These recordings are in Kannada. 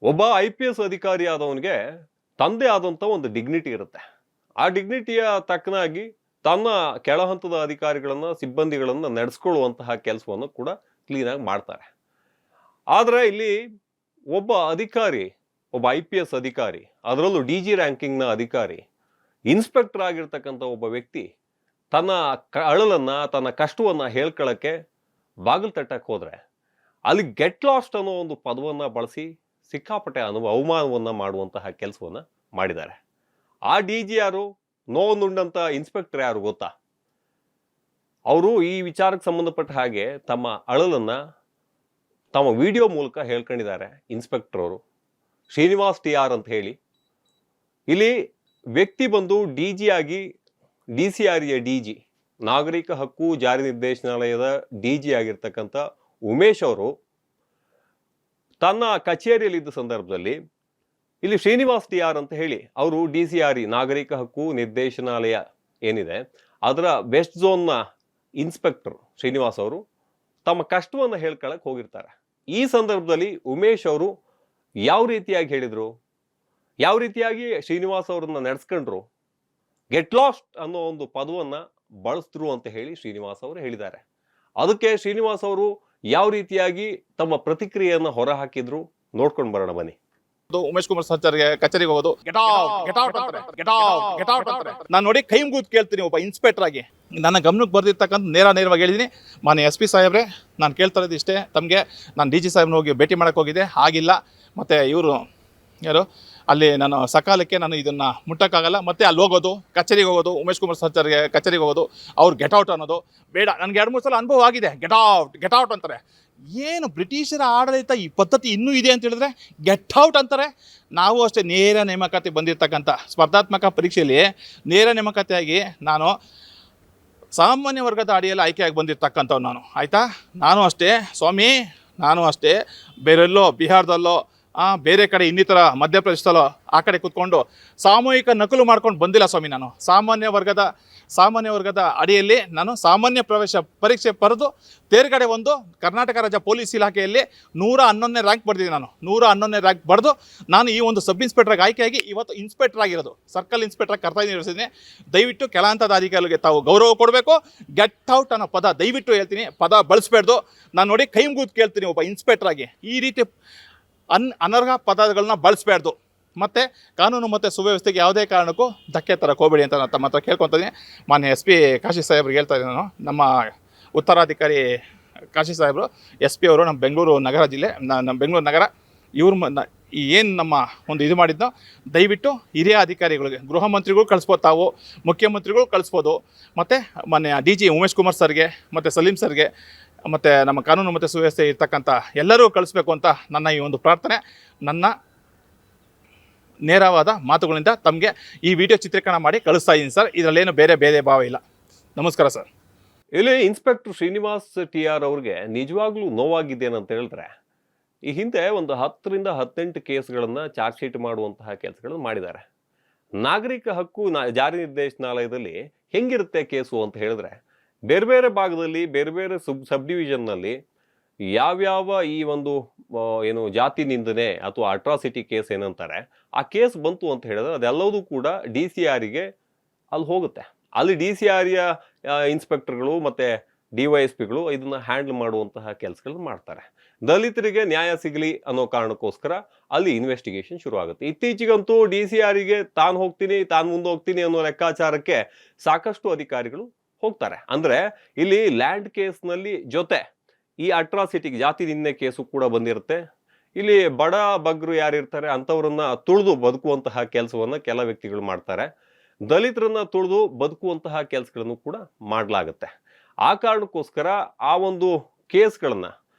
ಒಬ್ಬ IPS ಅಧಿಕಾರಿ ಆದವನಿಗೆ ತಂದೆ ಆದಂತ ಒಂದು ಡಿಗ್ನಿಟಿ ಇರುತ್ತೆ. ಆ ಡಿಗ್ನಿಟಿಯ ತಕ್ಕನಾಗಿ ತನ್ನ ಕೆಳ ಹಂತದ ಅಧಿಕಾರಿಗಳನ್ನ ಸಿಬ್ಬಂದಿಗಳನ್ನ ನಡೆಸ್ಕೊಳ್ಳುವಂತಹ ಕೆಲಸವನ್ನು ಕೂಡ ಕ್ಲೀನ್ ಆಗಿ ಮಾಡ್ತಾರೆ. ಆದ್ರೆ ಇಲ್ಲಿ ಒಬ್ಬ ಅಧಿಕಾರಿ, ಒಬ್ಬ IPS ಅಧಿಕಾರಿ, ಅದರಲ್ಲೂ DG ರ್ಯಾಂಕಿಂಗ್ ನ ಅಧಿಕಾರಿ, ಇನ್ಸ್ಪೆಕ್ಟರ್ ಆಗಿರ್ತಕ್ಕಂಥ ಒಬ್ಬ ವ್ಯಕ್ತಿ ತನ್ನ ಅಳಲನ್ನ ತನ್ನ ಕಷ್ಟವನ್ನ ಹೇಳ್ಕೊಳ್ಳಕ್ಕೆ ಬಾಗಿಲು ತಟ್ಟಕ್ಕೆ ಹೋದ್ರೆ ಅಲ್ಲಿ ಗೆಟ್ ಲಾಸ್ಟ್ ಅನ್ನೋ ಒಂದು ಪದವನ್ನ ಬಳಸಿ ಸಿಕ್ಕಾಪಟ್ಟೆ ಅವಮಾನವನ್ನ ಮಾಡುವಂತಹ ಕೆಲಸವನ್ನ ಮಾಡಿದ್ದಾರೆ. ಆ DG ಯಾರು? ನೋವುಂಡಂತ ಇನ್ಸ್ಪೆಕ್ಟರ್ ಯಾರು ಗೊತ್ತಾ? ಅವರು ಈ ವಿಚಾರಕ್ಕೆ ಸಂಬಂಧಪಟ್ಟ ಹಾಗೆ ತಮ್ಮ ಅಳಲನ್ನ ತಮ್ಮ ವಿಡಿಯೋ ಮೂಲಕ ಹೇಳ್ಕೊಂಡಿದ್ದಾರೆ. ಇನ್ಸ್ಪೆಕ್ಟರ್ ಅವರು ಶ್ರೀನಿವಾಸ್ TR ಅಂತ ಹೇಳಿ. ಇಲ್ಲಿ ವ್ಯಕ್ತಿ ಬಂದು DG ಆಗಿ DCRಯ DG, ನಾಗರಿಕ ಹಕ್ಕು ಜಾರಿ ನಿರ್ದೇಶನಾಲಯದ DG ಆಗಿರ್ತಕ್ಕಂಥ ಉಮೇಶ್ ಅವರು ತನ್ನ ಕಚೇರಿಯಲ್ಲಿದ್ದ ಸಂದರ್ಭದಲ್ಲಿ ಇಲ್ಲಿ ಶ್ರೀನಿವಾಸ್ TR ಅಂತ ಹೇಳಿ ಅವರು DCRE ನಾಗರಿಕ ಹಕ್ಕು ನಿರ್ದೇಶನಾಲಯ ಏನಿದೆ ಅದರ ವೆಸ್ಟ್ ಝೋನ್ನ ಇನ್ಸ್ಪೆಕ್ಟರ್ ಶ್ರೀನಿವಾಸ್ ಅವರು ತಮ್ಮ ಕಷ್ಟವನ್ನು ಹೇಳ್ಕೊಳಕ್ ಹೋಗಿರ್ತಾರೆ. ಈ ಸಂದರ್ಭದಲ್ಲಿ ಉಮೇಶ್ ಅವರು ಯಾವ ರೀತಿಯಾಗಿ ಹೇಳಿದ್ರು, ಯಾವ ರೀತಿಯಾಗಿ ಶ್ರೀನಿವಾಸ್ ಅವರನ್ನ ನಡೆಸ್ಕೊಂಡ್ರು, ಗೆಟ್ ಲಾಸ್ಟ್ ಅನ್ನೋ ಒಂದು ಪದವನ್ನ ಬಳಸಿದ್ರು ಅಂತ ಹೇಳಿ ಶ್ರೀನಿವಾಸ್ ಅವರು ಹೇಳಿದ್ದಾರೆ. ಅದಕ್ಕೆ ಶ್ರೀನಿವಾಸ್ ಅವರು ಯಾವ ರೀತಿಯಾಗಿ ತಮ್ಮ ಪ್ರತಿಕ್ರಿಯೆಯನ್ನ ಹೊರ ಹಾಕಿದ್ರು ನೋಡ್ಕೊಂಡು ಬರೋಣ ಬನ್ನಿ. ಉಮೇಶ್ ಕುಮಾರ್ ಸರ್ಗೆ ಕಚೇರಿಗೆ ಹೋಗೋದು ನಾನು ನೋಡಿ ಕೈ ಮುಗಿದು ಕೇಳ್ತೀನಿ. ಒಬ್ಬ ಇನ್ಸ್ಪೆಕ್ಟರ್ ಆಗಿ ನನ್ನ ಗಮನಕ್ಕೆ ಬರ್ದಿರ್ತಕ್ಕಂಥ ನೇರವಾಗಿ ಹೇಳಿದ್ದೀನಿ. ಮಾನ್ಯ SP ಸಾಹೇಬ್ರೆ, ನಾನು ಕೇಳ್ತಾ ಇರೋದು ಇಷ್ಟೇ, ತಮಗೆ ನಾನು DG ಸಾಹೇಬ್ನ ಹೋಗಿ ಭೇಟಿ ಮಾಡಕ್ಕೆ ಹೋಗಿದ್ದೆ, ಆಗಿಲ್ಲ. ಮತ್ತು ಇವರು ಯಾರು ಅಲ್ಲಿ ನಾನು ಸಕಾಲಕ್ಕೆ ನಾನು ಇದನ್ನು ಮುಟ್ಟಕ್ಕಾಗಲ್ಲ. ಮತ್ತು ಅಲ್ಲಿ ಹೋಗೋದು, ಕಚೇರಿಗೆ ಹೋಗೋದು, ಉಮೇಶ್ ಕುಮಾರ್ ಸರ್ಗೆ ಕಚೇರಿಗೆ ಹೋಗೋದು, ಅವ್ರು ಗೆಟ್ ಔಟ್ ಅನ್ನೋದು ಬೇಡ. ನನಗೆ 2-3 ಸಲ ಅನುಭವ ಆಗಿದೆ. ಗೆಟ್ ಔಟ್ ಅಂತಾರೆ. ಏನು ಬ್ರಿಟಿಷರ ಆಡಳಿತ ಈ ಪದ್ಧತಿ ಇನ್ನೂ ಇದೆ ಅಂತ ಹೇಳಿದ್ರೆ ಗೆಟ್ ಔಟ್ ಅಂತಾರೆ. ನಾವು ಅಷ್ಟೇ ನೇರ ನೇಮಕಾತಿ ಬಂದಿರತಕ್ಕಂಥ ಸ್ಪರ್ಧಾತ್ಮಕ ಪರೀಕ್ಷೆಯಲ್ಲಿ ನೇರ ನೇಮಕಾತಿಯಾಗಿ ನಾನು ಸಾಮಾನ್ಯ ವರ್ಗದ ಅಡಿಯಲ್ಲಿ ಆಯ್ಕೆಯಾಗಿ ಬಂದಿರತಕ್ಕಂಥವ್ನು ನಾನು, ಆಯಿತಾ. ನಾನು ಅಷ್ಟೇ ಸ್ವಾಮಿ, ನಾನು ಅಷ್ಟೇ ಬೇರೆಲ್ಲೋ ಬಿಹಾರದಲ್ಲೋ ಬೇರೆ ಕಡೆ ಇನ್ನಿತರ ಮಧ್ಯಪ್ರದೇಶದಲ್ಲೋ ಆ ಕಡೆ ಕೂತ್ಕೊಂಡು ಸಾಮೂಹಿಕ ನಕಲು ಮಾಡ್ಕೊಂಡು ಬಂದಿಲ್ಲ ಸ್ವಾಮಿ. ನಾನು ಸಾಮಾನ್ಯ ವರ್ಗದ ಅಡಿಯಲ್ಲಿ ನಾನು ಸಾಮಾನ್ಯ ಪ್ರವೇಶ ಪರೀಕ್ಷೆ ಬರೆದು ತೇರ್ಗಡೆ ಒಂದು ಕರ್ನಾಟಕ ರಾಜ್ಯ ಪೊಲೀಸ್ ಇಲಾಖೆಯಲ್ಲಿ 111ನೇ ರ್ಯಾಂಕ್ ಬರೆದಿದ್ದೀನಿ. ನಾನು 111ನೇ ರ್ಯಾಂಕ್ ಬರೆದು ನಾನು ಈ ಒಂದು ಸಬ್ ಇನ್ಸ್ಪೆಕ್ಟರ್ಗೆ ಆಯ್ಕೆಯಾಗಿ ಇವತ್ತು ಇನ್ಸ್ಪೆಕ್ಟರ್ ಆಗಿರೋದು, ಸರ್ಕಲ್ ಇನ್ಸ್ಪೆಕ್ಟರ್ ಕರ್ತವ್ಯ ನಿರ್ವಹಿಸಿದ್ದೀನಿ. ದಯವಿಟ್ಟು ಕೆಳ ಹಂತದ ಅಧಿಕಾರಿಗಳಿಗೆ ತಾವು ಗೌರವ ಕೊಡಬೇಕು. ಗೆಟ್ ಔಟ್ ಅನ್ನೋ ಪದ ದಯವಿಟ್ಟು ಹೇಳ್ತೀನಿ, ಪದ ಬಳಸಬೇಡ್ದು. ನಾನು ನೋಡಿ ಕೈ ಮುಗಿದು ಕೇಳ್ತೀನಿ, ಒಬ್ಬ ಇನ್ಸ್ಪೆಕ್ಟರ್ ಆಗಿ ಈ ರೀತಿ ಅನರ್ಹ ಪದಗಳನ್ನ ಬಳಸಬಾರ್ದು. ಮತ್ತು ಕಾನೂನು ಮತ್ತು ಸುವ್ಯವಸ್ಥೆಗೆ ಯಾವುದೇ ಕಾರಣಕ್ಕೂ ಧಕ್ಕೆ ತರಕ್ಕೆ ಹೋಗಬೇಡಿ ಅಂತ ನಾನು ತಮ್ಮ ಹತ್ರ ಕೇಳ್ಕೊತೀನಿ. ಮಾನ್ಯ SP ಕಾಶಿ ಸಾಹೇಬ್ರಿಗೆ ಹೇಳ್ತಾ ಇದ್ದೀನಿ ನಾನು. ನಮ್ಮ ಉತ್ತರಾಧಿಕಾರಿ ಕಾಶಿ ಸಾಹೇಬರು SP ಅವರು ನಮ್ಮ ಬೆಂಗಳೂರು ನಗರ ಜಿಲ್ಲೆ, ನಮ್ಮ ಬೆಂಗಳೂರು ನಗರ, ಇವ್ರು ಏನು ನಮ್ಮ ಒಂದು ಇದು ಮಾಡಿದ್ದೋ ದಯವಿಟ್ಟು ಹಿರಿಯ ಅಧಿಕಾರಿಗಳಿಗೆ, ಗೃಹ ಮಂತ್ರಿಗಳು ಕಳಿಸ್ಬೋದು, ತಾವು ಮುಖ್ಯಮಂತ್ರಿಗಳು ಕಳಿಸ್ಬೋದು, ಮತ್ತು ಮಾನ್ಯ DG ಉಮೇಶ್ ಕುಮಾರ್ ಸರ್ಗೆ ಮತ್ತು ಸಲೀಂ ಸರ್ಗೆ ಮತ್ತು ನಮ್ಮ ಕಾನೂನು ಮತ್ತು ಸುವ್ಯವಸ್ಥೆ ಇರ್ತಕ್ಕಂಥ ಎಲ್ಲರೂ ಕಳಿಸ್ಬೇಕು ಅಂತ ನನ್ನ ಈ ಒಂದು ಪ್ರಾರ್ಥನೆ. ನನ್ನ ನೇರವಾದ ಮಾತುಗಳಿಂದ ತಮಗೆ ಈ ವಿಡಿಯೋ ಚಿತ್ರೀಕರಣ ಮಾಡಿ ಕಳಿಸ್ತಾ ಇದ್ದೀನಿ ಸರ್. ಇದರಲ್ಲೇನು ಬೇರೆ ಭಾವ ಇಲ್ಲ. ನಮಸ್ಕಾರ ಸರ್. ಇಲ್ಲಿ ಇನ್ಸ್ಪೆಕ್ಟರ್ ಶ್ರೀನಿವಾಸ್ TR ಅವ್ರಿಗೆ ನಿಜವಾಗ್ಲೂ ನೋವಾಗಿದೆ ಅಂತ ಹೇಳಿದ್ರೆ, ಈ ಹಿಂದೆ ಒಂದು 10ರಿಂದ 18 ಕೇಸ್ಗಳನ್ನ ಚಾರ್ಜ್ ಶೀಟ್ ಮಾಡುವಂತಹ ಕೆಲಸಗಳನ್ನು ಮಾಡಿದ್ದಾರೆ. ನಾಗರಿಕ ಹಕ್ಕು ಜಾರಿ ನಿರ್ದೇಶನಾಲಯದಲ್ಲಿ ಹೆಂಗಿರುತ್ತೆ ಕೇಸು ಅಂತ ಹೇಳಿದ್ರೆ, ಬೇರೆ ಬೇರೆ ಭಾಗದಲ್ಲಿ ಬೇರೆ ಬೇರೆ ಸಬ್ ಡಿವಿಷನ್ನಲ್ಲಿ ಯಾವ್ಯಾವ ಈ ಒಂದು ಏನು ಜಾತಿ ನಿಂದನೆ ಅಥವಾ ಅಟ್ರಾಸಿಟಿ ಕೇಸ್ ಏನಂತಾರೆ ಆ ಕೇಸ್ ಬಂತು ಅಂತ ಹೇಳಿದ್ರೆ ಅದೆಲ್ಲವೂ ಕೂಡ DCRಗೆ ಅಲ್ಲಿ ಹೋಗುತ್ತೆ. ಅಲ್ಲಿ DCRಯ ಇನ್ಸ್ಪೆಕ್ಟರ್ಗಳು ಮತ್ತು DYSPಗಳು ಇದನ್ನ ಹ್ಯಾಂಡಲ್ ಮಾಡುವಂತಹ ಕೆಲಸಗಳನ್ನ ಮಾಡ್ತಾರೆ. ದಲಿತರಿಗೆ ನ್ಯಾಯ ಸಿಗಲಿ ಅನ್ನೋ ಕಾರಣಕ್ಕೋಸ್ಕರ ಅಲ್ಲಿ ಇನ್ವೆಸ್ಟಿಗೇಷನ್ ಶುರು ಆಗುತ್ತೆ. ಇತ್ತೀಚೆಗಂತೂ DCRಗೆ ತಾನು ಮುಂದೆ ಹೋಗ್ತೀನಿ ಅನ್ನೋ ಲೆಕ್ಕಾಚಾರಕ್ಕೆ ಸಾಕಷ್ಟು ಅಧಿಕಾರಿಗಳು ಹೋಗ್ತಾರೆ. ಅಂದ್ರೆ ಇಲ್ಲಿ ಲ್ಯಾಂಡ್ ಕೇಸ್ನಲ್ಲಿ ಜೊತೆ ಈ ಅಟ್ರಾಸಿಟಿಗೆ ಜಾತಿ ನಿಂದನೆ ಕೇಸು ಕೂಡ ಬಂದಿರುತ್ತೆ. ಇಲ್ಲಿ ಬಡ ಬಗ್ರು ಯಾರಿರ್ತಾರೆ ಅಂಥವ್ರನ್ನ ತುಳಿದು ಬದುಕುವಂತಹ ಕೆಲಸವನ್ನ ಕೆಲ ವ್ಯಕ್ತಿಗಳು ಮಾಡ್ತಾರೆ. ದಲಿತರನ್ನ ತುಳಿದು ಬದುಕುವಂತಹ ಕೆಲಸಗಳನ್ನು ಕೂಡ ಮಾಡಲಾಗುತ್ತೆ. ಆ ಕಾರಣಕ್ಕೋಸ್ಕರ ಆ ಒಂದು ಕೇಸ್ಗಳನ್ನ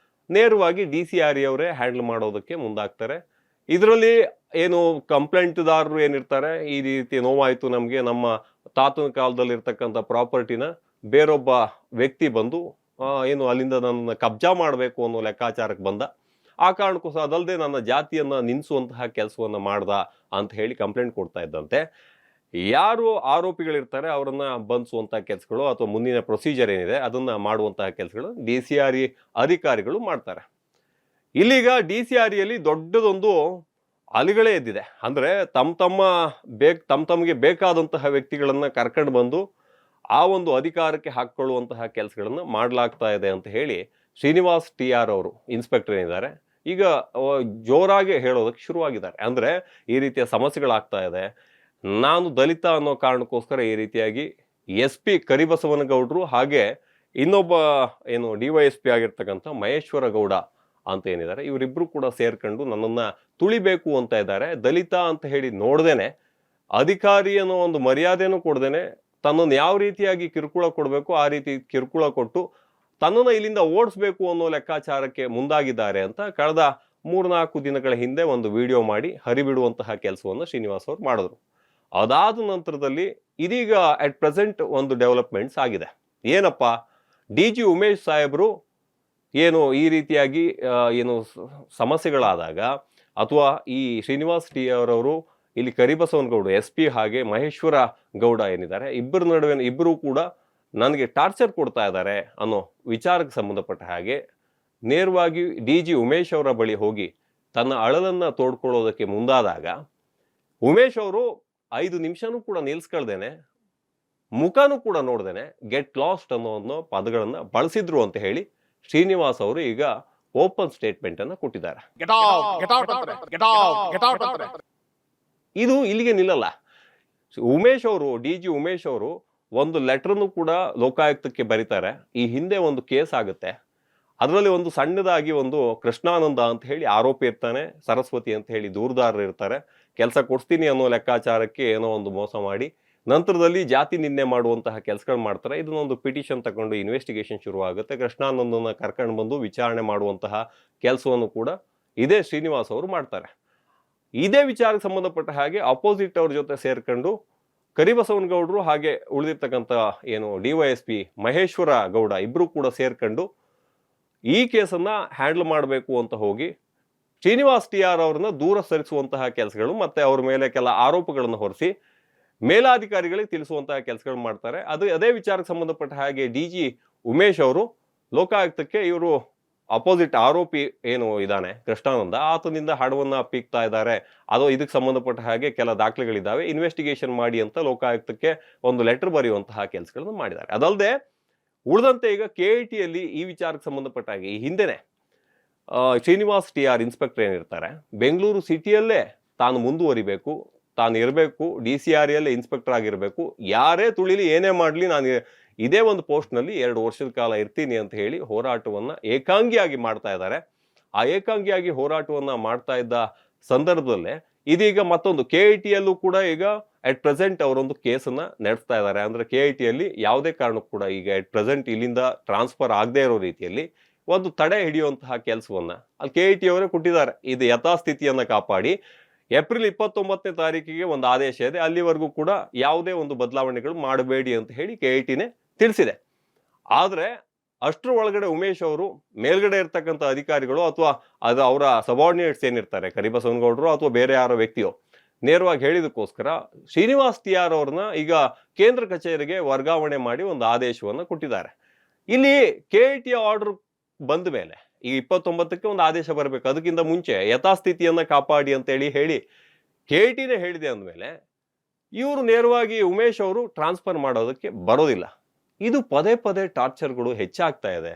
ನೇರವಾಗಿ DCRE ಅವರೇ ಹ್ಯಾಂಡಲ್ ಮಾಡೋದಕ್ಕೆ ಮುಂದಾಗ್ತಾರೆ. ಇದರಲ್ಲಿ ಏನು ಕಂಪ್ಲೇಂಟ್ದಾರರು ಏನಿರ್ತಾರೆ, ಈ ರೀತಿ ನೋವಾಯಿತು ನಮಗೆ, ನಮ್ಮ ತಾತನ ಕಾಲದಲ್ಲಿ ಇರ್ತಕ್ಕಂಥ ಪ್ರಾಪರ್ಟಿನ ಬೇರೊಬ್ಬ ವ್ಯಕ್ತಿ ಬಂದು ಏನು ಅಲ್ಲಿಂದ ನನ್ನ ಕಬ್ಜಾ ಮಾಡಬೇಕು ಅನ್ನೋ ಲೆಕ್ಕಾಚಾರಕ್ಕೆ ಬಂದ, ಆ ಕಾರಣಕ್ಕೋಸ್ಕರ ಅದಲ್ಲದೆ ನನ್ನ ಜಾತಿಯನ್ನ ನಿಲ್ಲಿಸುವಂತಹ ಕೆಲಸವನ್ನ ಮಾಡ್ದ ಅಂತ ಹೇಳಿ ಕಂಪ್ಲೇಂಟ್ ಕೊಡ್ತಾ ಇದ್ದಂತೆ ಯಾರು ಆರೋಪಿಗಳಿರ್ತಾರೆ ಅವರನ್ನ ಬಂಧಿಸುವಂತಹ ಕೆಲಸಗಳು ಅಥವಾ ಮುಂದಿನ ಪ್ರೊಸೀಜರ್ ಏನಿದೆ ಅದನ್ನ ಮಾಡುವಂತಹ ಕೆಲಸಗಳು DCRE ಅಧಿಕಾರಿಗಳು ಮಾಡ್ತಾರೆ. ಇಲ್ಲಿಗ DCREಯಲ್ಲಿ ದೊಡ್ಡದೊಂದು ಅಲಿಗಳೇ ಎದ್ದಿದೆ. ಅಂದರೆ ತಮಗೆ ಬೇಕಾದಂತಹ ವ್ಯಕ್ತಿಗಳನ್ನು ಕರ್ಕೊಂಡು ಬಂದು ಆ ಒಂದು ಅಧಿಕಾರಕ್ಕೆ ಹಾಕ್ಕೊಳ್ಳುವಂತಹ ಕೆಲಸಗಳನ್ನು ಮಾಡಲಾಗ್ತಾ ಇದೆ ಅಂತ ಹೇಳಿ ಶ್ರೀನಿವಾಸ್ TR ಅವರು ಇನ್ಸ್ಪೆಕ್ಟರ್ ಏನಿದ್ದಾರೆ ಈಗ ಜೋರಾಗಿ ಹೇಳೋದಕ್ಕೆ ಶುರುವಾಗಿದ್ದಾರೆ. ಅಂದರೆ ಈ ರೀತಿಯ ಸಮಸ್ಯೆಗಳಾಗ್ತಾ ಇದೆ, ನಾನು ದಲಿತ ಅನ್ನೋ ಕಾರಣಕ್ಕೋಸ್ಕರ ಈ ರೀತಿಯಾಗಿ SP ಕರಿಬಸವನಗೌಡರು ಹಾಗೆ ಇನ್ನೊಬ್ಬ DYSP ಆಗಿರ್ತಕ್ಕಂಥ ಮಹೇಶ್ವರ ಗೌಡ ಅಂತ ಏನಿದ್ದಾರೆ ಇವರಿಬ್ರು ಕೂಡ ಸೇರ್ಕೊಂಡು ನನ್ನನ್ನು ತುಳಿಬೇಕು ಅಂತ ಇದ್ದಾರೆ. ದಲಿತ ಅಂತ ಹೇಳಿ ನೋಡ್ದೇನೆ, ಅಧಿಕಾರಿ ಅನ್ನೋ ಒಂದು ಮರ್ಯಾದೆನೂ ಕೊಡ್ದೇನೆ, ತನ್ನನ್ನು ಯಾವ ರೀತಿಯಾಗಿ ಕಿರುಕುಳ ಕೊಡಬೇಕು ಆ ರೀತಿ ಕಿರುಕುಳ ಕೊಟ್ಟು ತನ್ನನ್ನು ಇಲ್ಲಿಂದ ಓಡಿಸ್ಬೇಕು ಅನ್ನೋ ಲೆಕ್ಕಾಚಾರಕ್ಕೆ ಮುಂದಾಗಿದ್ದಾರೆ ಅಂತ ಕಳೆದ 3-4 ದಿನಗಳ ಹಿಂದೆ ಒಂದು ವಿಡಿಯೋ ಮಾಡಿ ಹರಿಬಿಡುವಂತಹ ಕೆಲಸವನ್ನು ಶ್ರೀನಿವಾಸ್ ಅವರು ಮಾಡಿದ್ರು. ಅದಾದ ನಂತರದಲ್ಲಿ ಇದೀಗ ಅಟ್ ಪ್ರೆಸೆಂಟ್ ಒಂದು ಡೆವಲಪ್ಮೆಂಟ್ಸ್ ಆಗಿದೆ. ಏನಪ್ಪ, DG ಉಮೇಶ್ ಸಾಹೇಬರು ಈ ರೀತಿಯಾಗಿ ಸಮಸ್ಯೆಗಳಾದಾಗ ಅಥವಾ ಈ ಶ್ರೀನಿವಾಸ್ TR ಅವರು ಇಲ್ಲಿ ಕರಿಬಸವನಗೌಡ SP ಹಾಗೆ ಮಹೇಶ್ವರ ಗೌಡ ಏನಿದ್ದಾರೆ ಇಬ್ಬರ ನಡುವೆ ಇಬ್ಬರು ಕೂಡ ನನಗೆ ಟಾರ್ಚರ್ ಕೊಡ್ತಾ ಇದ್ದಾರೆ ಅನ್ನೋ ವಿಚಾರಕ್ಕೆ ಸಂಬಂಧಪಟ್ಟ ಹಾಗೆ ನೇರವಾಗಿ DG ಉಮೇಶ್ ಅವರ ಬಳಿ ಹೋಗಿ ತನ್ನ ಅಳಲನ್ನು ತೋಡ್ಕೊಳ್ಳೋದಕ್ಕೆ ಮುಂದಾದಾಗ ಉಮೇಶ್ ಅವರು 5 ನಿಮಿಷನೂ ಕೂಡ ನಿಲ್ಸ್ಕೊಳ್ದೇನೆ, ಮುಖನೂ ಕೂಡ ನೋಡ್ದೇನೆ ಗೆಟ್ ಲಾಸ್ಟ್ ಅನ್ನೋ ಪದಗಳನ್ನು ಬಳಸಿದ್ರು ಅಂತ ಹೇಳಿ ಶ್ರೀನಿವಾಸ್ ಅವರು ಈಗ ಓಪನ್ ಸ್ಟೇಟ್ಮೆಂಟ್ ಅನ್ನು ಕೊಟ್ಟಿದ್ದಾರೆ. ಇದು ಇಲ್ಲಿಗೆ ನಿಲ್ಲಲ್ಲ. DG ಉಮೇಶ್ ಅವರು ಒಂದು ಲೆಟರ್ನು ಕೂಡ ಲೋಕಾಯುಕ್ತಕ್ಕೆ ಬರೀತಾರೆ. ಈ ಹಿಂದೆ ಒಂದು ಕೇಸ್ ಆಗುತ್ತೆ, ಅದರಲ್ಲಿ ಒಂದು ಸಣ್ಣದಾಗಿ ಒಂದು ಕೃಷ್ಣಾನಂದ ಅಂತ ಹೇಳಿ ಆರೋಪಿ ಇರ್ತಾನೆ, ಸರಸ್ವತಿ ಅಂತ ಹೇಳಿ ದೂರದಾರರು ಇರ್ತಾರೆ. ಕೆಲಸ ಕೊಡ್ತೀನಿ ಅನ್ನೋ ಲೆಕ್ಕಾಚಾರಕ್ಕೆ ಏನೋ ಒಂದು ಮೋಸ ಮಾಡಿ ನಂತರದಲ್ಲಿ ಜಾತಿ ನಿಂದೆ ಮಾಡುವಂತಹ ಕೆಲಸಗಳು ಮಾಡ್ತಾರೆ. ಇದನ್ನೊಂದು ಪಿಟಿಷನ್ ತಗೊಂಡು ಇನ್ವೆಸ್ಟಿಗೇಷನ್ ಶುರುವಾಗುತ್ತೆ. ಕೃಷ್ಣಾನಂದನ ಕರ್ಕೊಂಡು ಬಂದು ವಿಚಾರಣೆ ಮಾಡುವಂತಹ ಕೆಲಸವನ್ನು ಕೂಡ ಇದೇ ಶ್ರೀನಿವಾಸ್ ಅವರು ಮಾಡ್ತಾರೆ. ಇದೇ ವಿಚಾರಕ್ಕೆ ಸಂಬಂಧಪಟ್ಟ ಹಾಗೆ ಅಪೋಸಿಟ್ ಅವ್ರ ಜೊತೆ ಸೇರ್ಕೊಂಡು ಕರಿಬಸವನಗೌಡರು ಹಾಗೆ ಉಳಿದಿರ್ತಕ್ಕಂಥ DYSP ಮಹೇಶ್ವರ ಗೌಡ ಇಬ್ಬರು ಕೂಡ ಸೇರ್ಕೊಂಡು ಈ ಕೇಸನ್ನ ಹ್ಯಾಂಡಲ್ ಮಾಡಬೇಕು ಅಂತ ಹೋಗಿ ಶ್ರೀನಿವಾಸ್ TR ಅವ್ರನ್ನ ದೂರ ಸರಿಸುವಂತಹ ಕೆಲಸಗಳು ಮತ್ತೆ ಅವ್ರ ಮೇಲೆ ಕೆಲ ಆರೋಪಗಳನ್ನು ಹೊರಿಸಿ ಮೇಲಾಧಿಕಾರಿಗಳಿಗೆ ತಿಳಿಸುವಂತಹ ಕೆಲಸಗಳು ಮಾಡ್ತಾರೆ. ಅದೇ ವಿಚಾರಕ್ಕೆ ಸಂಬಂಧಪಟ್ಟ ಹಾಗೆ DG ಉಮೇಶ್ ಅವರು ಲೋಕಾಯುಕ್ತಕ್ಕೆ ಇವರು ಅಪೋಸಿಟ್ ಆರೋಪಿ ಇದ್ದಾನೆ ಕೃಷ್ಣಾನಂದ, ಆತನಿಂದ ಹಣವನ್ನ ಪೀಕ್ತಾ ಇದ್ದಾರೆ, ಇದಕ್ಕೆ ಸಂಬಂಧಪಟ್ಟ ಹಾಗೆ ಕೆಲ ದಾಖಲೆಗಳಿದ್ದಾವೆ, ಇನ್ವೆಸ್ಟಿಗೇಷನ್ ಮಾಡಿ ಅಂತ ಲೋಕಾಯುಕ್ತಕ್ಕೆ ಒಂದು ಲೆಟರ್ ಬರೆಯುವಂತಹ ಕೆಲಸಗಳನ್ನು ಮಾಡಿದ್ದಾರೆ. ಅದಲ್ಲದೆ ಉಳಿದಂತೆ ಈಗ KITಯಲ್ಲಿ ಈ ವಿಚಾರಕ್ಕೆ ಸಂಬಂಧಪಟ್ಟ ಹಾಗೆ ಈ ಹಿಂದೆನೆ ಶ್ರೀನಿವಾಸ್ TR ಇನ್ಸ್ಪೆಕ್ಟರ್ ಏನಿರ್ತಾರೆ ಬೆಂಗಳೂರು ಸಿಟಿಯಲ್ಲೇ ತಾನು ಮುಂದುವರಿಬೇಕು, ತಾನು ಇರಬೇಕು, DCRಯಲ್ಲೇ ಇನ್ಸ್ಪೆಕ್ಟರ್ ಆಗಿರಬೇಕು, ಯಾರೇ ತುಳಿಲಿ ಏನೇ ಮಾಡಲಿ ನಾನು ಇದೇ ಒಂದು ಪೋಸ್ಟ್ನಲ್ಲಿ 2 ವರ್ಷದ ಕಾಲ ಇರ್ತೀನಿ ಅಂತ ಹೇಳಿ ಹೋರಾಟವನ್ನು ಏಕಾಂಗಿಯಾಗಿ ಮಾಡ್ತಾ ಇದ್ದಾರೆ. ಆ ಏಕಾಂಗಿಯಾಗಿ ಹೋರಾಟವನ್ನು ಮಾಡ್ತಾ ಇದ್ದ ಸಂದರ್ಭದಲ್ಲೇ ಇದೀಗ ಮತ್ತೊಂದು KITಯಲ್ಲೂ ಕೂಡ ಈಗ ಅಟ್ ಪ್ರೆಸೆಂಟ್ ಅವರೊಂದು ಕೇಸನ್ನು ನಡೆಸ್ತಾ ಇದ್ದಾರೆ. ಅಂದರೆ KITಯಲ್ಲಿ ಯಾವುದೇ ಕಾರಣಕ್ಕೂ ಕೂಡ ಈಗ ಅಟ್ ಪ್ರೆಸೆಂಟ್ ಇಲ್ಲಿಂದ ಟ್ರಾನ್ಸ್ಫರ್ ಆಗದೆ ಇರೋ ರೀತಿಯಲ್ಲಿ ಒಂದು ತಡೆ ಹಿಡಿಯುವಂತಹ ಕೆಲಸವನ್ನು ಅಲ್ಲಿ KIT ಅವರೇ ಕೊಟ್ಟಿದ್ದಾರೆ. ಇದು ಯಥಾಸ್ಥಿತಿಯನ್ನು ಕಾಪಾಡಿ ಏಪ್ರಿಲ್ 29ನೇ ತಾರೀಕಿಗೆ ಒಂದು ಆದೇಶ ಇದೆ, ಅಲ್ಲಿವರೆಗೂ ಕೂಡ ಯಾವುದೇ ಒಂದು ಬದಲಾವಣೆಗಳು ಮಾಡಬೇಡಿ ಅಂತ ಹೇಳಿ KITನೇ ತಿಳಿಸಿದೆ. ಆದರೆ ಅಷ್ಟರ ಒಳಗಡೆ ಉಮೇಶ್ ಅವರು ಮೇಲ್ಗಡೆ ಇರ್ತಕ್ಕಂಥ ಅಧಿಕಾರಿಗಳು ಅಥವಾ ಅವರ ಸಬಾರ್ಡಿನೇಟ್ಸ್ ಏನಿರ್ತಾರೆ ಕರಿಬಸವನಗೌಡರು ಅಥವಾ ಬೇರೆ ಯಾರೋ ವ್ಯಕ್ತಿಯೋ ನೇರವಾಗಿ ಹೇಳಿದಕ್ಕೋಸ್ಕರ ಶ್ರೀನಿವಾಸ್ TR ಅವ್ರನ್ನ ಈಗ ಕೇಂದ್ರ ಕಚೇರಿಗೆ ವರ್ಗಾವಣೆ ಮಾಡಿ ಒಂದು ಆದೇಶವನ್ನು ಕೊಟ್ಟಿದ್ದಾರೆ. ಇಲ್ಲಿ KIT ಆರ್ಡರ್ ಬಂದ ಮೇಲೆ ಈಗ 29ಕ್ಕೆ ಒಂದು ಆದೇಶ ಬರಬೇಕು, ಅದಕ್ಕಿಂತ ಮುಂಚೆ ಯಥಾಸ್ಥಿತಿಯನ್ನ ಕಾಪಾಡಿ ಅಂತ ಹೇಳಿ KITನೇ ಹೇಳಿದೆ ಅಂದಮೇಲೆ ಇವರು ನೇರವಾಗಿ ಉಮೇಶ್ ಅವರು ಟ್ರಾನ್ಸ್ಫರ್ ಮಾಡೋದಕ್ಕೆ ಬರೋದಿಲ್ಲ. ಇದು ಪದೇ ಪದೇ ಟಾರ್ಚರ್ಗಳು ಹೆಚ್ಚಾಗ್ತಾ ಇದೆ.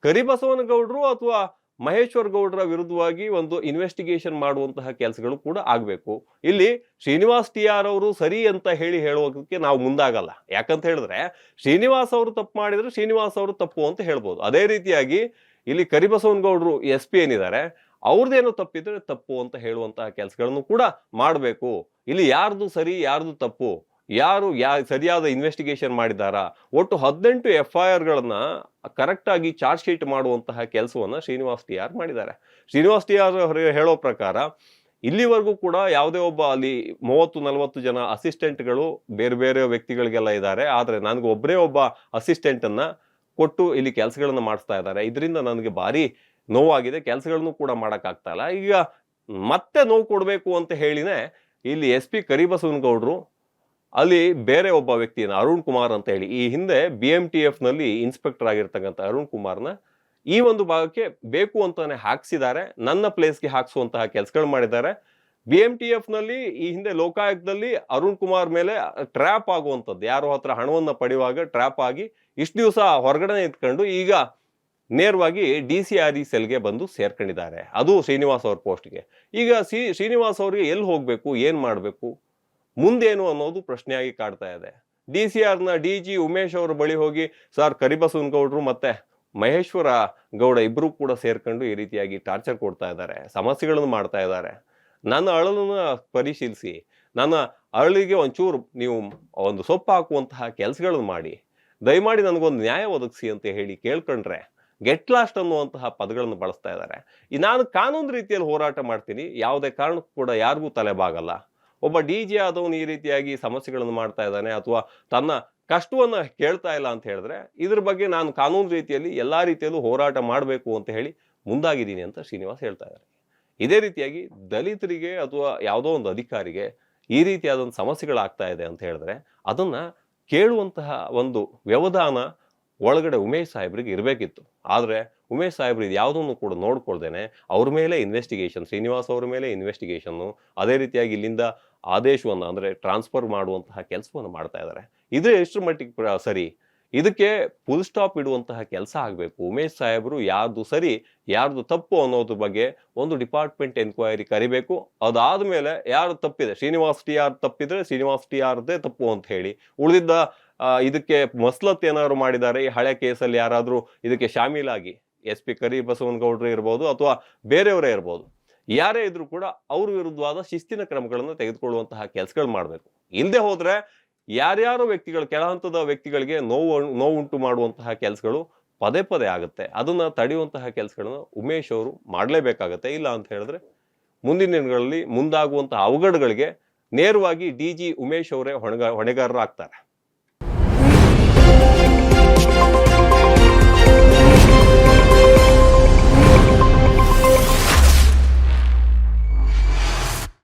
ಕರಿಬಸವನಗೌಡರು ಅಥವಾ ಮಹೇಶ್ವರ ಗೌಡರ ವಿರುದ್ಧವಾಗಿ ಒಂದು ಇನ್ವೆಸ್ಟಿಗೇಷನ್ ಮಾಡುವಂತಹ ಕೆಲಸಗಳು ಕೂಡ ಆಗಬೇಕು. ಇಲ್ಲಿ ಶ್ರೀನಿವಾಸ್ TR ಅವರು ಸರಿ ಅಂತ ಹೇಳೋದಕ್ಕೆ ನಾವು ಮುಂದಾಗಲ್ಲ. ಯಾಕಂತ ಹೇಳಿದ್ರೆ ಶ್ರೀನಿವಾಸ್ ಅವರು ತಪ್ಪು ಮಾಡಿದ್ರೆ ಶ್ರೀನಿವಾಸ್ ಅವರು ತಪ್ಪು ಅಂತ ಹೇಳ್ಬೋದು. ಅದೇ ರೀತಿಯಾಗಿ ಇಲ್ಲಿ ಕರಿಬಸವನಗೌಡರು SP ಏನಿದ್ದಾರೆ ಅವ್ರದ್ದೇನೋ ತಪ್ಪಿದ್ರೆ ತಪ್ಪು ಅಂತ ಹೇಳುವಂತಹ ಕೆಲಸಗಳನ್ನು ಕೂಡ ಮಾಡಬೇಕು. ಇಲ್ಲಿ ಯಾರ್ದು ಸರಿ ಯಾರ್ದು ತಪ್ಪು, ಯಾರು ಸರಿಯಾದ ಇನ್ವೆಸ್ಟಿಗೇಷನ್ ಮಾಡಿದ್ದಾರಾ, ಒಟ್ಟು 18 FIRಗಳನ್ನ ಕರೆಕ್ಟಾಗಿ ಚಾರ್ಜ್ ಶೀಟ್ ಮಾಡುವಂತಹ ಕೆಲಸವನ್ನು ಶ್ರೀನಿವಾಸ್ TR ಮಾಡಿದ್ದಾರೆ. ಶ್ರೀನಿವಾಸ್ TR ಹೇಳೋ ಪ್ರಕಾರ ಇಲ್ಲಿವರೆಗೂ ಕೂಡ ಯಾವುದೇ ಒಬ್ಬ ಅಲ್ಲಿ 30-40 ಜನ ಅಸಿಸ್ಟೆಂಟ್ಗಳು ಬೇರೆ ಬೇರೆ ವ್ಯಕ್ತಿಗಳಿಗೆಲ್ಲ ಇದ್ದಾರೆ, ಆದರೆ ನನಗೆ ಒಬ್ಬರೇ ಒಬ್ಬ ಅಸಿಸ್ಟೆಂಟನ್ನು ಕೊಟ್ಟು ಇಲ್ಲಿ ಕೆಲಸಗಳನ್ನು ಮಾಡಿಸ್ತಾ ಇದ್ದಾರೆ. ಇದರಿಂದ ನನಗೆ ಭಾರಿ ನೋವಾಗಿದೆ, ಕೆಲಸಗಳನ್ನು ಕೂಡ ಮಾಡೋಕ್ಕಾಗ್ತಾ ಇಲ್ಲ. ಈಗ ಮತ್ತೆ ನೋವು ಕೊಡಬೇಕು ಅಂತ ಹೇಳಿನೇ ಇಲ್ಲಿ SP ಕರಿಬಸವನಗೌಡರು ಅಲ್ಲಿ ಬೇರೆ ಒಬ್ಬ ವ್ಯಕ್ತಿಯನ್ನು ಅರುಣ್ ಕುಮಾರ್ ಅಂತ ಹೇಳಿ ಈ ಹಿಂದೆ BMTFನಲ್ಲಿ ಇನ್ಸ್ಪೆಕ್ಟರ್ ಆಗಿರ್ತಕ್ಕಂಥ ಅರುಣ್ ಕುಮಾರ್ನ ಈ ಒಂದು ಭಾಗಕ್ಕೆ ಬೇಕು ಅಂತಾನೆ ಹಾಕ್ಸಿದ್ದಾರೆ, ನನ್ನ ಪ್ಲೇಸ್ಗೆ ಹಾಕ್ಸುವಂತಹ ಕೆಲಸಗಳು ಮಾಡಿದ್ದಾರೆ. BMTF ನಲ್ಲಿ ಈ ಹಿಂದೆ ಲೋಕಾಯುಕ್ತದಲ್ಲಿ ಅರುಣ್ ಕುಮಾರ್ ಮೇಲೆ ಟ್ರ್ಯಾಪ್ ಆಗುವಂಥದ್ದು, ಯಾರೋ ಹತ್ರ ಹಣವನ್ನ ಪಡೆಯುವಾಗ ಟ್ರ್ಯಾಪ್ ಆಗಿ ಇಷ್ಟು ದಿವಸ ಹೊರಗಡೆ ಇದ್ಕೊಂಡು ಈಗ ನೇರವಾಗಿ DCRE ಸೆಲ್ಗೆ ಬಂದು ಸೇರ್ಕೊಂಡಿದ್ದಾರೆ. ಅದು ಶ್ರೀನಿವಾಸ್ ಅವ್ರ ಪೋಸ್ಟ್ಗೆ. ಈಗ ಶ್ರೀನಿವಾಸ್ ಅವ್ರಿಗೆ ಎಲ್ಲಿ ಹೋಗ್ಬೇಕು, ಏನ್ ಮಾಡಬೇಕು, ಮುಂದೇನು ಅನ್ನೋದು ಪ್ರಶ್ನೆಯಾಗಿ ಕಾಡ್ತಾ ಇದೆ. DCRನ DG ಉಮೇಶ್ ಅವ್ರ ಬಳಿ ಹೋಗಿ ಸರ್ ಕರಿಬಸವನಗೌಡರು ಮತ್ತೆ ಮಹೇಶ್ವರ ಗೌಡ ಇಬ್ರು ಕೂಡ ಸೇರ್ಕೊಂಡು ಈ ರೀತಿಯಾಗಿ ಟಾರ್ಚರ್ ಕೊಡ್ತಾ ಇದ್ದಾರೆ, ಸಮಸ್ಯೆಗಳನ್ನು ಮಾಡ್ತಾ ಇದ್ದಾರೆ. ನನ್ನ ಅಳಲನ್ನ ಪರಿಶೀಲಿಸಿ, ನನ್ನ ಅರಳಿಗೆ ಒಂಚೂರು ನೀವು ಒಂದು ಸೊಪ್ಪು ಹಾಕುವಂತಹ ಕೆಲಸಗಳನ್ನು ಮಾಡಿ, ದಯಮಾಡಿ ನನಗೊಂದು ನ್ಯಾಯ ಒದಗಿಸಿ ಅಂತ ಹೇಳಿ ಕೇಳ್ಕೊಂಡ್ರೆ ಗೆಟ್ ಲಾಸ್ಟ್ ಅನ್ನುವಂತಹ ಪದಗಳನ್ನು ಬಳಸ್ತಾ ಇದ್ದಾರೆ. ನಾನು ಕಾನೂನು ರೀತಿಯಲ್ಲಿ ಹೋರಾಟ ಮಾಡ್ತೀನಿ, ಯಾವುದೇ ಕಾರಣಕ್ಕೂ ಕೂಡ ಯಾರಿಗೂ ತಲೆಬಾಗಲ್ಲ. ಒಬ್ಬ DG ಆದವನು ಈ ರೀತಿಯಾಗಿ ಸಮಸ್ಯೆಗಳನ್ನು ಮಾಡ್ತಾ ಇದ್ದಾನೆ ಅಥವಾ ತನ್ನ ಕಷ್ಟವನ್ನ ಕೇಳ್ತಾ ಇಲ್ಲ ಅಂತ ಹೇಳಿದ್ರೆ ಇದ್ರ ಬಗ್ಗೆ ನಾನು ಕಾನೂನು ರೀತಿಯಲ್ಲಿ ಎಲ್ಲಾ ರೀತಿಯಲ್ಲೂ ಹೋರಾಟ ಮಾಡಬೇಕು ಅಂತ ಹೇಳಿ ಮುಂದಾಗಿದ್ದೀನಿ ಅಂತ ಶ್ರೀನಿವಾಸ್ ಹೇಳ್ತಾ ಇದ್ದಾರೆ. ಇದೇ ರೀತಿಯಾಗಿ ದಲಿತರಿಗೆ ಅಥವಾ ಯಾವುದೋ ಒಂದು ಅಧಿಕಾರಿಗೆ ಈ ರೀತಿಯಾದಂಥ ಸಮಸ್ಯೆಗಳಾಗ್ತಾ ಇದೆ ಅಂತ ಹೇಳಿದ್ರೆ ಅದನ್ನ ಕೇಳುವಂತಹ ಒಂದು ವ್ಯವಧಾನ ಒಳಗಡೆ ಉಮೇಶ್ ಸಾಹೇಬ್ರಿಗೆ ಇರಬೇಕಿತ್ತು. ಆದರೆ ಉಮೇಶ್ ಸಾಹೇಬ್ರು ಇದು ಯಾವುದನ್ನು ಕೂಡ ನೋಡ್ಕೊಳ್ದೇನೆ ಅವ್ರ ಮೇಲೆ ಇನ್ವೆಸ್ಟಿಗೇಷನ್, ಶ್ರೀನಿವಾಸ್ ಅವ್ರ ಮೇಲೆ ಇನ್ವೆಸ್ಟಿಗೇಷನ್ನು, ಅದೇ ರೀತಿಯಾಗಿ ಇಲ್ಲಿಂದ ಆದೇಶವನ್ನು ಅಂದರೆ ಟ್ರಾನ್ಸ್ಫರ್ ಮಾಡುವಂತಹ ಕೆಲಸವನ್ನು ಮಾಡ್ತಾ ಇದ್ದಾರೆ. ಇದು ಎಷ್ಟರ ಮಟ್ಟಿಗೆ ಸರಿ? ಇದಕ್ಕೆ ಫುಲ್ ಸ್ಟಾಪ್ ಇಡುವಂತಹ ಕೆಲಸ ಆಗಬೇಕು. ಉಮೇಶ್ ಸಾಹೇಬರು ಯಾರ್ದು ಸರಿ ಯಾರ್ದು ತಪ್ಪು ಅನ್ನೋದ್ರ ಬಗ್ಗೆ ಒಂದು ಡಿಪಾರ್ಟ್ಮೆಂಟ್ ಎನ್ಕ್ವೈರಿ ಕರಿಬೇಕು. ಅದಾದ ಮೇಲೆ ಯಾರು ತಪ್ಪಿದೆ, ಶ್ರೀನಿವಾಸ್ TR ತಪ್ಪಿದ್ರೆ ಶ್ರೀನಿವಾಸ್ TRದೇ ತಪ್ಪು ಅಂತ ಹೇಳಿ, ಉಳಿದಿದ್ದ ಇದಕ್ಕೆ ಮಸ್ಲತ್ ಏನಾದ್ರು ಮಾಡಿದ್ದಾರೆ ಈ ಹಳೆ ಕೇಸಲ್ಲಿ ಯಾರಾದರೂ ಇದಕ್ಕೆ ಶಾಮೀಲಾಗಿ SP ಕರಿಬಸವನಗೌಡರು ಇರ್ಬೋದು ಅಥವಾ ಬೇರೆಯವರೇ ಇರ್ಬೋದು, ಯಾರೇ ಇದ್ರೂ ಕೂಡ ಅವ್ರ ವಿರುದ್ಧವಾದ ಶಿಸ್ತಿನ ಕ್ರಮಗಳನ್ನು ತೆಗೆದುಕೊಳ್ಳುವಂತಹ ಕೆಲಸಗಳು ಮಾಡಬೇಕು. ಇಲ್ಲದೆ ಹೋದ್ರೆ ಯಾರ್ಯಾರೋ ವ್ಯಕ್ತಿಗಳು, ಕೆಳ ಹಂತದ ವ್ಯಕ್ತಿಗಳಿಗೆ ನೋವುಂಟು ಮಾಡುವಂತಹ ಕೆಲಸಗಳು ಪದೇ ಪದೇ ಆಗುತ್ತೆ. ಅದನ್ನ ತಡೆಯುವಂತಹ ಕೆಲಸಗಳನ್ನ ಉಮೇಶ್ ಅವರು ಮಾಡಲೇಬೇಕಾಗತ್ತೆ. ಇಲ್ಲ ಅಂತ ಹೇಳಿದ್ರೆ ಮುಂದಿನ ದಿನಗಳಲ್ಲಿ ಮುಂದಾಗುವಂತಹ ಅವಘಡಗಳಿಗೆ ನೇರವಾಗಿ DG ಉಮೇಶ್ ಅವರೇ ಹೊಣೆಗಾರರಾಗ್ತಾರೆ.